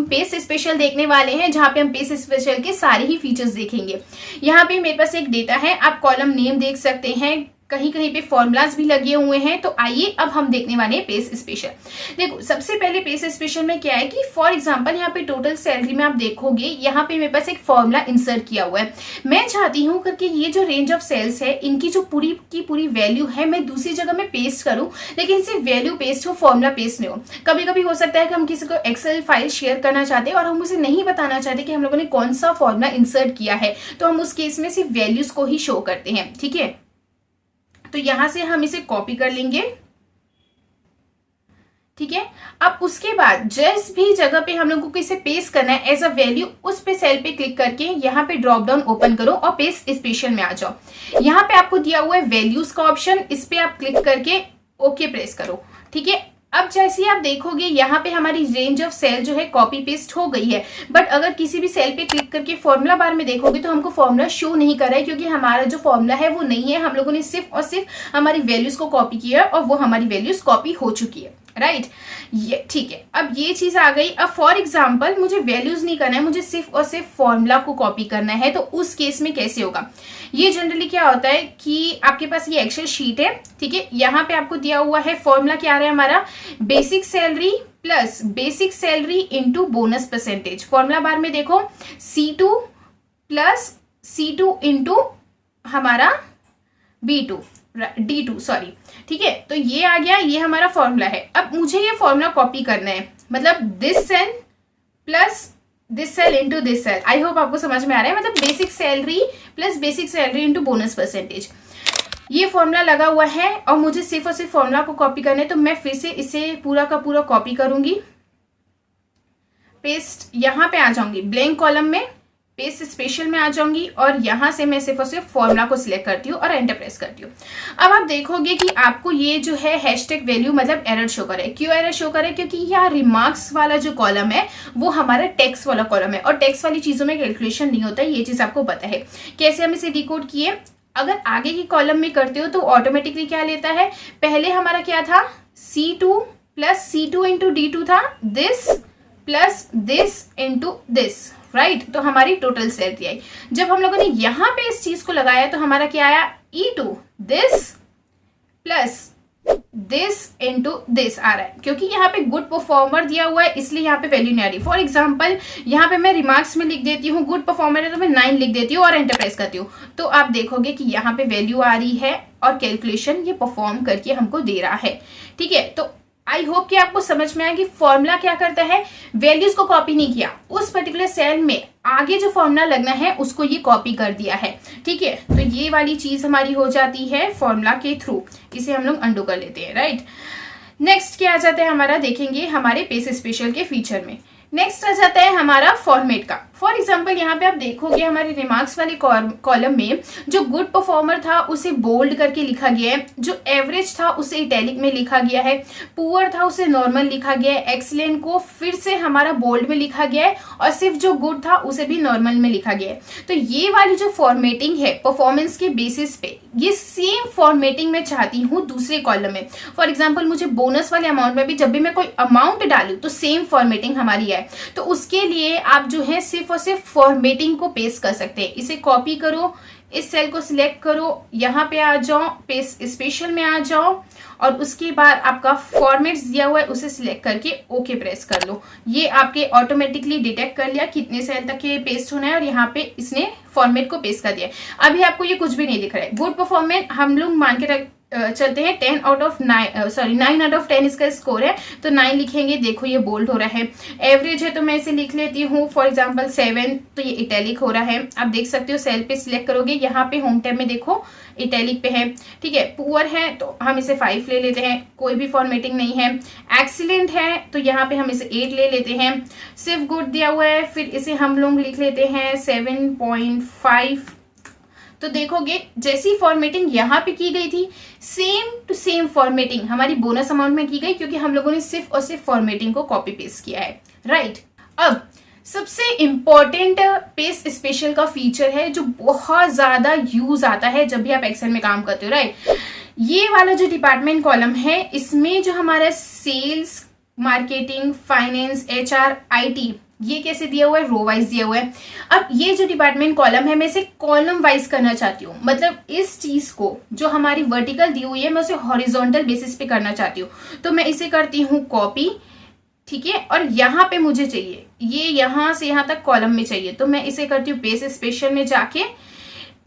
Pace special देखने वाले हैं, जहां पे हम पेस स्पेशल के सारे ही फीचर्स देखेंगे। यहाँ पे मेरे पास एक डेटा है, आप कॉलम नेम देख सकते हैं, कहीं कहीं पे फॉर्मूलाज भी लगे हुए हैं। तो आइए अब हम देखने वाले हैं पेस स्पेशल। देखो सबसे पहले पेस स्पेशल में क्या है कि फॉर एग्जांपल यहाँ पे टोटल सैलरी में आप देखोगे, यहाँ पे मेरे पास एक फॉर्मूला इंसर्ट किया हुआ है। मैं चाहती हूँ करके ये जो रेंज ऑफ सेल्स है इनकी जो पूरी की पूरी वैल्यू है मैं दूसरी जगह में पेस्ट करूँ, लेकिन सिर्फ वैल्यू पेस्ट हो, फॉर्मूला पेस्ट नहीं हो। कभी कभी हो सकता है कि हम किसी को एक्सेल फाइल शेयर करना चाहते हैं और हम उसे नहीं बताना चाहते कि हम लोगों ने कौन सा फॉर्मूला इंसर्ट किया है, तो हम उस केस में सिर्फ वैल्यूज को ही शो करते हैं। ठीक है, तो यहां से हम इसे कॉपी कर लेंगे। ठीक है, अब उसके बाद जिस भी जगह पे हम लोगों को इसे पेस्ट करना है एज अ वैल्यू, उस पे सेल पे क्लिक करके यहाँ पे ड्रॉप डाउन ओपन करो और पेस्ट स्पेशल में आ जाओ। यहाँ पे आपको दिया हुआ है वैल्यूज का ऑप्शन, इस पे आप क्लिक करके ओके प्रेस करो। ठीक है, अब जैसे ही आप देखोगे यहाँ पे हमारी रेंज ऑफ सेल जो है कॉपी पेस्ट हो गई है, बट अगर किसी भी सेल पे क्लिक करके फॉर्मूला बार में देखोगे तो हमको फॉर्मूला शो नहीं कर रहा है, क्योंकि हमारा जो फॉर्मूला है वो नहीं है। हम लोगों ने सिर्फ और सिर्फ हमारी वैल्यूज को कॉपी किया है और वो हमारी वैल्यूज कॉपी हो चुकी है। राइट, ये ठीक है, अब ये चीज आ गई। अब फॉर एग्जाम्पल मुझे वैल्यूज नहीं करना है, मुझे सिर्फ और सिर्फ फॉर्मूला को कॉपी करना है, तो उस केस में कैसे होगा? ये जनरली क्या होता है कि आपके पास ये एक्सेल शीट है। ठीक है, यहाँ पे आपको दिया हुआ है फॉर्मूला क्या आ रहा है हमारा, basic salary plus basic salary into bonus percentage. Formula bar में देखो C2 प्लस C2 इंटू हमारा B2 D2 सॉरी। ठीक है, तो ये आ गया, ये हमारा फॉर्मूला है। अब मुझे ये फॉर्मूला कॉपी करना है, मतलब this cell plus this cell into this cell. I hope आपको समझ में आ रहा है, मतलब basic salary plus basic salary into bonus percentage. ये फॉर्मूला लगा हुआ है और मुझे सिर्फ और सिर्फ फॉर्मूला को कॉपी करना है, तो मैं फिर से इसे पूरा का पूरा कॉपी करूंगी, पेस्ट यहाँ पे आ जाऊंगी, ब्लैंक कॉलम में पेस्ट स्पेशल में आ जाऊंगी और यहां से मैं सिर्फ और सिर्फ फॉर्मूला को सिलेक्ट करती हूँ और एंटर प्रेस करती हूँ। अब आप देखोगे कि आपको ये जो है हैशटैग वैल्यू मतलब एरर शो करे। क्यों एरर शो करे? क्योंकि यहाँ रिमार्क्स वाला जो कॉलम है वो हमारा टेक्स्ट वाला कॉलम है और टेक्स्ट वाली चीजों में कैलकुलेशन नहीं होता है, ये चीज आपको पता है। कैसे हम इसे डिकोड किए, अगर आगे की कॉलम में करते हो तो ऑटोमेटिकली क्या लेता है, पहले हमारा क्या था C2 plus C2 into D2 था, this plus this into this. Right, तो हमारी टोटल सैलरी आई। जब हम लोगों ने यहां पे इस चीज को लगाया तो हमारा क्या आया, E2 this plus this into this आ रहा है, क्योंकि यहाँ पे गुड परफॉर्मर दिया हुआ है इसलिए यहाँ पे वैल्यू नहीं आ रही। फॉर एग्जाम्पल यहाँ पे मैं रिमार्क्स में लिख देती हूँ गुड परफॉर्मर है तो मैं 9 लिख देती हूँ और एंटर प्रेस करती हूँ, तो आप देखोगे कि यहाँ पे वैल्यू आ रही है और कैलकुलेशन ये परफॉर्म करके हमको दे रहा है। ठीक है, तो आई होप कि आपको समझ में आया कि फॉर्मूला क्या करता है, वैल्यूज को कॉपी नहीं किया, उस पर्टिकुलर सेल में आगे जो फॉर्मूला लगना है उसको ये कॉपी कर दिया है। ठीक है, तो ये वाली चीज हमारी हो जाती है फॉर्मूला के थ्रू। इसे हम लोग अंडू कर लेते हैं। राइट, नेक्स्ट क्या आ जाता है हमारा, देखेंगे हमारे पेज स्पेशल के फीचर में। नेक्स्ट आ जाता है हमारा फॉर्मेट का। फॉर एग्जाम्पल यहाँ पे आप देखोगे हमारे रिमार्क्स वाले कॉलम में जो गुड परफॉर्मर था उसे बोल्ड करके लिखा गया है, जो एवरेज था उसे इटैलिक में लिखा गया है, पुअर था उसे नॉर्मल लिखा गया है, एक्सीलेंट को फिर से हमारा बोल्ड में लिखा गया है और सिर्फ जो गुड था उसे भी नॉर्मल में लिखा गया है। तो ये वाली जो फॉर्मेटिंग है परफॉर्मेंस के बेसिस पे, ये सेम फॉर्मेटिंग मैं चाहती हूँ दूसरे कॉलम में। फॉर एग्जाम्पल मुझे बोनस वाले अमाउंट में भी जब भी मैं कोई अमाउंट डालू तो सेम फॉर्मेटिंग हमारी है, तो उसके लिए आप जो है सिर्फ और सिर्फ फॉर्मेटिंग को पेस्ट कर सकते हैं। इसे कॉपी करो, इस सेल को सिलेक्ट करो, यहाँ पे आ जाओ, पेस्ट स्पेशल में आ जाओ और उसके बाद आपका फॉर्मेट्स दिया हुआ है उसे सिलेक्ट करके ओके प्रेस कर लो। ये आपके ऑटोमेटिकली डिटेक्ट कर लिया कितने सेल तक ये पेस्ट होना है और यहाँ पे इसने फॉर्मेट को पेस्ट कर दिया। अभी आपको ये कुछ भी नहीं दिख रहा है। गुड परफॉर्मेंस हम लोग मान के चलते हैं 9 आउट ऑफ 10 इसका स्कोर है, तो 9 लिखेंगे। देखो ये बोल्ड हो रहा है। एवरेज है तो मैं इसे लिख लेती हूँ फॉर एग्जांपल 7, तो ये इटैलिक हो रहा है। आप देख सकते हो सेल पे सिलेक्ट करोगे, यहाँ पे होम टैब में देखो इटैलिक पे है। ठीक है, पुअर है तो हम इसे 5 ले लेते हैं, कोई भी फॉर्मेटिंग नहीं है। एक्सीलेंट है तो यहाँ पे हम इसे 8 ले लेते हैं। सिर्फ गुड दिया हुआ है, फिर इसे हम लोग लिख लेते हैं 7.5। तो देखोगे जैसी फॉर्मेटिंग यहाँ पे की गई थी सेम टू सेम फॉर्मेटिंग हमारी बोनस अमाउंट में की गई, क्योंकि हम लोगों ने सिर्फ और सिर्फ फॉर्मेटिंग को कॉपी पेस्ट किया है। राइट, अब सबसे इंपॉर्टेंट पेस्ट स्पेशल का फीचर है जो बहुत ज्यादा यूज आता है जब भी आप एक्सेल में काम करते हो। राइट, ये वाला जो डिपार्टमेंट कॉलम है इसमें जो हमारा sales, marketing, finance, HR, IT ये कैसे दिया हुआ है, रो वाइज दिया हुआ है। अब ये जो डिपार्टमेंट कॉलम है मैं इसे कॉलम वाइज करना चाहती हूँ, मतलब इस चीज को जो हमारी वर्टिकल दी हुई है मैं उसे हॉरिजॉन्टल बेसिस पे करना चाहती हूँ। तो मैं इसे करती हूँ कॉपी, ठीक है, और यहाँ पे मुझे चाहिए ये यहाँ से यहाँ तक कॉलम में चाहिए, तो मैं इसे करती हूँ पेस्ट स्पेशल में जाके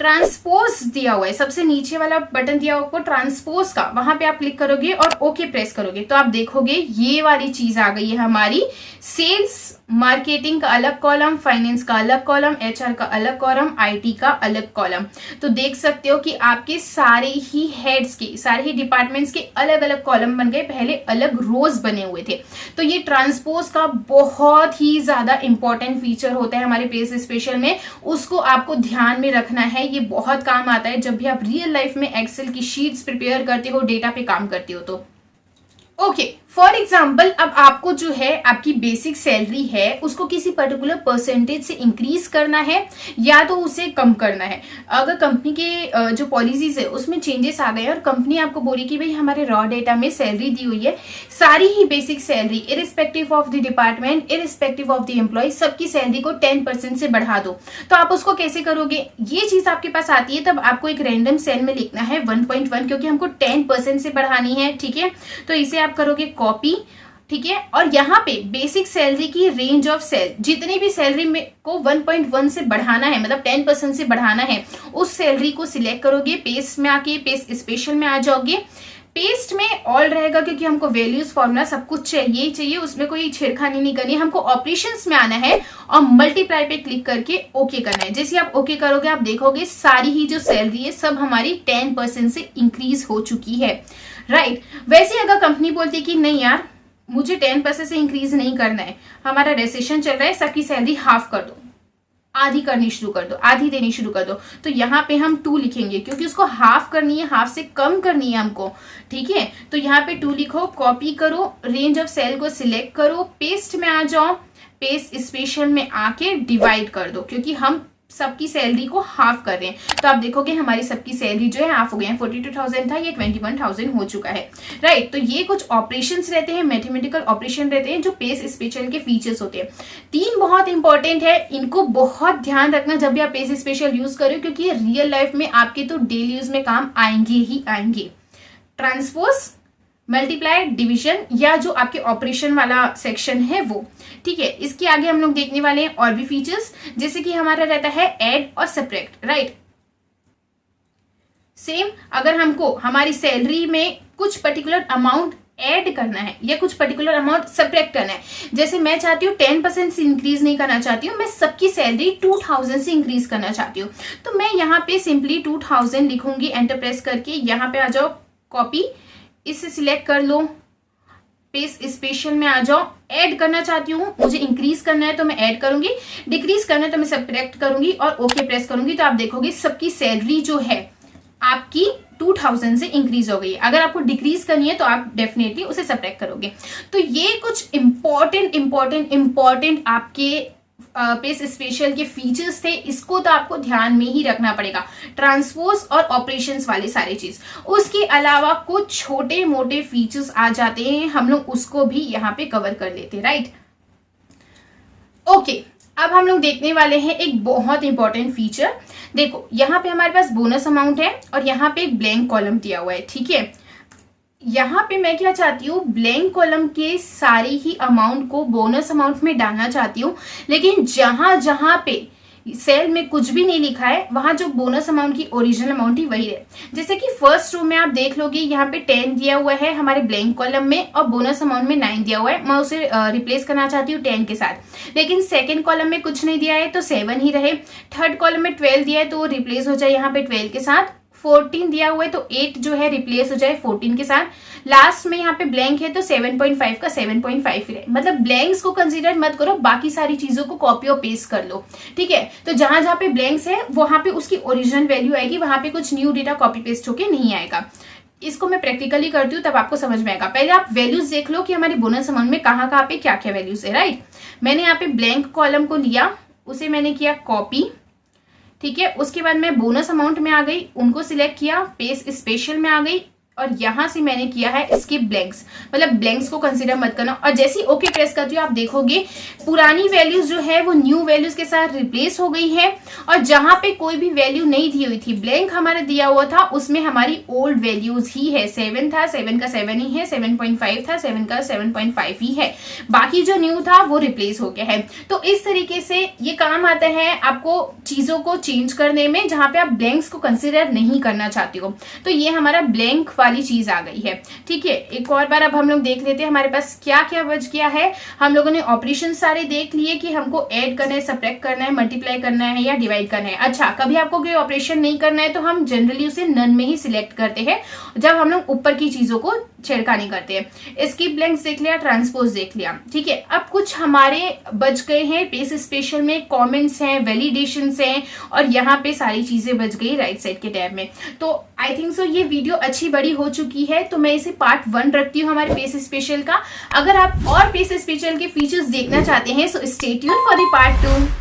ट्रांसपोज दिया हुआ है, सबसे नीचे वाला बटन दिया हुआ आपको ट्रांसपोज का, वहां पे आप क्लिक करोगे और ओके प्रेस करोगे तो आप देखोगे ये वाली चीज आ गई है हमारी। सेल्स मार्केटिंग का अलग कॉलम, फाइनेंस का अलग कॉलम, एचआर का अलग कॉलम, आईटी का अलग कॉलम। तो देख सकते हो कि आपके सारे ही हेड्स के, सारे ही डिपार्टमेंट्स के अलग अलग कॉलम बन गए, पहले अलग रोज बने हुए थे। तो ये ट्रांसपोज का बहुत ही ज्यादा इंपॉर्टेंट फीचर होता है हमारे पेज स्पेशल में, उसको आपको ध्यान में रखना है। ये बहुत काम आता है जब भी आप रियल लाइफ में एक्सेल की शीट्स प्रिपेयर करते हो, डेटा पे काम करते हो तो। ओके, फॉर एग्जाम्पल अब आपको जो है आपकी बेसिक सैलरी है उसको किसी पर्टिकुलर परसेंटेज से इंक्रीज करना है या तो उसे कम करना है। अगर कंपनी के जो पॉलिसीज है उसमें चेंजेस आ गए और कंपनी आपको बोली कि भाई हमारे रॉ डेटा में सैलरी दी हुई है, सारी ही basic salary irrespective of the department, irrespective of the employee, सबकी सैलरी को 10% से बढ़ा दो, तो आप उसको कैसे करोगे? ये चीज आपके पास आती है तब आपको एक रैंडम सेल में लिखना है 1.1 क्योंकि हमको 10% से बढ़ानी है, ठीक है। तो इसे आप करोगे कॉपी, ठीक है, और यहाँ पे बेसिक सैलरी की रेंज ऑफ सेल, जितनी भी सैलरी में को 1.1 से बढ़ाना है, मतलब 10% से बढ़ाना है, उस सैलरी को सिलेक्ट करोगे। पेस्ट में आके पेस्ट स्पेशल में आ जाओगे। पेस्ट में ऑल रहेगा क्योंकि हमको वैल्यूज फॉर्मूला सब कुछ चाहिए ही चाहिए, उसमें कोई छेड़खानी नहीं करनी है। हमको ऑपरेशंस में आना है और मल्टीप्लाई पे क्लिक करके ओके करना है। जैसे आप ओके करोगे आप देखोगे सारी ही जो सैलरी है सब हमारी 10% से इंक्रीज हो चुकी है, राइट। वैसे अगर कंपनी बोलती कि नहीं यार मुझे 10% से इंक्रीज नहीं करना है, हमारा रेसेशन चल रहा है, सबकी सैलरी हाफ कर दो, आधी करनी शुरू कर दो, आधी देनी शुरू कर दो, तो यहाँ पे हम 2 लिखेंगे क्योंकि उसको हाफ करनी है, हाफ से कम करनी है हमको, ठीक है। तो यहाँ पे 2 लिखो, कॉपी करो, रेंज ऑफ सेल को सिलेक्ट करो, पेस्ट में आ जाओ, पेस्ट स्पेशल में आके डिवाइड कर दो क्योंकि हम सबकी सैलरी को हाफ कर रहे हैं। तो आप देखोगे हमारी सबकी सैलरी जो है हाफ हो गई है, 42,000 था ये 21,000 हो चुका है, राइट। तो ये कुछ ऑपरेशंस रहते हैं, मैथमेटिकल ऑपरेशन रहते हैं जो पेज स्पेशल के फीचर्स होते हैं। 3 बहुत इंपॉर्टेंट है, इनको बहुत ध्यान रखना जब भी आप पेज स्पेशल यूज करो क्योंकि ये रियल लाइफ में आपके तो डेली यूज में काम आएंगे ही आएंगे। ट्रांसपोज, मल्टीप्लाई, डिवीजन या जो आपके ऑपरेशन वाला सेक्शन है वो, ठीक है। इसके आगे हम लोग देखने वाले हैं और भी फीचर्स, जैसे कि हमारा रहता है ऐड और सब्ट्रैक्ट, राइट। सेम अगर हमको हमारी सैलरी में कुछ पर्टिकुलर अमाउंट ऐड करना है या कुछ पर्टिकुलर अमाउंट सब्ट्रैक्ट करना है, जैसे मैं चाहती हूँ 10% से इंक्रीज नहीं करना चाहती हूँ, मैं सबकी सैलरी 2,000 से इंक्रीज करना चाहती हूँ, तो मैं यहाँ पे सिंपली 2,000 लिखूंगी, एंटर प्रेस करके यहाँ पे आ जाओ, कॉपी, इसे सिलेक्ट कर लो, पेस्ट स्पेशल में आ जाओ। ऐड करना चाहती हूँ, मुझे इंक्रीज करना है तो मैं ऐड करूंगी, डिक्रीज करना है तो मैं सब्ट्रैक्ट करूंगी और ओके प्रेस करूंगी, तो आप देखोगे सबकी सैलरी जो है आपकी 2,000 से इंक्रीज हो गई है। अगर आपको डिक्रीज करनी है तो आप डेफिनेटली उसे सब्ट्रैक्ट करोगे। तो ये कुछ इंपॉर्टेंट आपके पेज स्पेशल के फीचर्स थे, इसको तो आपको ध्यान में ही रखना पड़ेगा, ट्रांसपोज और ऑपरेशंस वाले सारे चीज। उसके अलावा कुछ छोटे मोटे फीचर्स आ जाते हैं, हम लोग उसको भी यहाँ पे कवर कर लेते हैं, राइट। ओके, अब हम लोग देखने वाले हैं एक बहुत इंपॉर्टेंट फीचर। देखो यहाँ पे हमारे पास बोनस अमाउंट है और यहाँ पे एक ब्लैंक कॉलम दिया हुआ है, ठीक है। यहाँ पे मैं क्या चाहती हूँ, ब्लैंक कॉलम के सारे ही अमाउंट को बोनस अमाउंट में डालना चाहती हूँ, लेकिन जहां जहां पे सेल में कुछ भी नहीं लिखा है वहां जो बोनस अमाउंट की ओरिजिनल अमाउंट ही वही है। जैसे कि फर्स्ट रो में आप देख लोगे यहाँ पे 10 दिया हुआ है हमारे ब्लैंक कॉलम में और बोनस अमाउंट में 9 दिया हुआ है, मैं उसे रिप्लेस करना चाहती हूँ 10 के साथ। लेकिन सेकंड कॉलम में कुछ नहीं दिया है तो 7 ही रहे, थर्ड कॉलम में 12 दिया है तो रिप्लेस हो जाए यहाँ पे 12 के साथ, 14 दिया हुआ है तो 8 जो है रिप्लेस हो जाए 14 के साथ, लास्ट में यहाँ पे ब्लैंक है तो 7.5 का 7.5 ही रहे। मतलब ब्लैंक्स को कंसीडर मत करो, बाकी सारी चीजों को कॉपी और पेस्ट कर लो, ठीक है। तो जहां जहां पे ब्लैंक्स है वहां पे उसकी ओरिजिनल वैल्यू आएगी, वहां पे कुछ न्यू डेटा कॉपी पेस्ट होके नहीं आएगा। इसको मैं प्रैक्टिकली करती हूँ तब आपको समझ में आएगा। पहले आप वैल्यूज देख लो कि हमारी बोनस अमाउंट में कहाँ पे क्या क्या वैल्यूज है, राइट। मैंने यहाँ पे ब्लैंक कॉलम को लिया, उसे मैंने किया कॉपी, ठीक है। उसके बाद मैं बोनस अमाउंट में आ गई, उनको सिलेक्ट किया, पेस्ट स्पेशल में आ गई, और यहाँ से मैंने किया है स्किप ब्लैंक्स, मतलब ब्लैंक्स को कंसीडर मत करना। और जैसे ओके प्रेस करती हूँ आप देखोगे पुरानी वैल्यूज जो है वो न्यू वैल्यूज के साथ रिप्लेस हो गई है, और जहां पे कोई भी वैल्यू नहीं दी हुई थी, ब्लैंक हमारा दिया हुआ था, उसमें हमारी ओल्ड वैल्यूज ही है। 7 था, 7 का 7 ही है, 7.5 था, 7 का 7.5 ही है, बाकी जो न्यू था वो रिप्लेस हो गया है। तो इस तरीके से ये काम आता है आपको चीजों को चेंज करने में, जहां पे आप ब्लैंक्स को कंसिडर नहीं करना चाहते हो। तो ये हमारा ब्लैंक वाली चीज आ गई है। ठीक है, एक और बार अब हम लोग देख लेते हैं हमारे पास क्या क्या बच गया है। हम लोगों ने ऑपरेशन सारे देख लिए कि हमको ऐड करना है, सब्ट्रैक्ट करना है, मल्टीप्लाई करना है या डिवाइड करना है। अच्छा, कभी आपको कोई ऑपरेशन नहीं करना है तो हम जनरली उसे नन में ही सिलेक्ट करते हैं जब हम लोग ऊपर की चीजों को छेड़खानी करते हैं। स्किप ब्लैंक्स देख लिया, ट्रांसपोज देख लिया। ठीक है, अब कुछ हमारे बच गए हैं बेस स्पेशल में, कमेंट्स हैं, वैलिडेशंस हैं, और यहाँ पे सारी चीजें बच गई राइट साइड के टैब में। तो आई थिंक सो ये वीडियो अच्छी बड़ी हो चुकी है, तो मैं इसे पार्ट 1 रखती हूँ हमारे बेस स्पेशल का। अगर आप और बेस स्पेशल के फीचर्स देखना चाहते हैं so stay tuned for the part 2।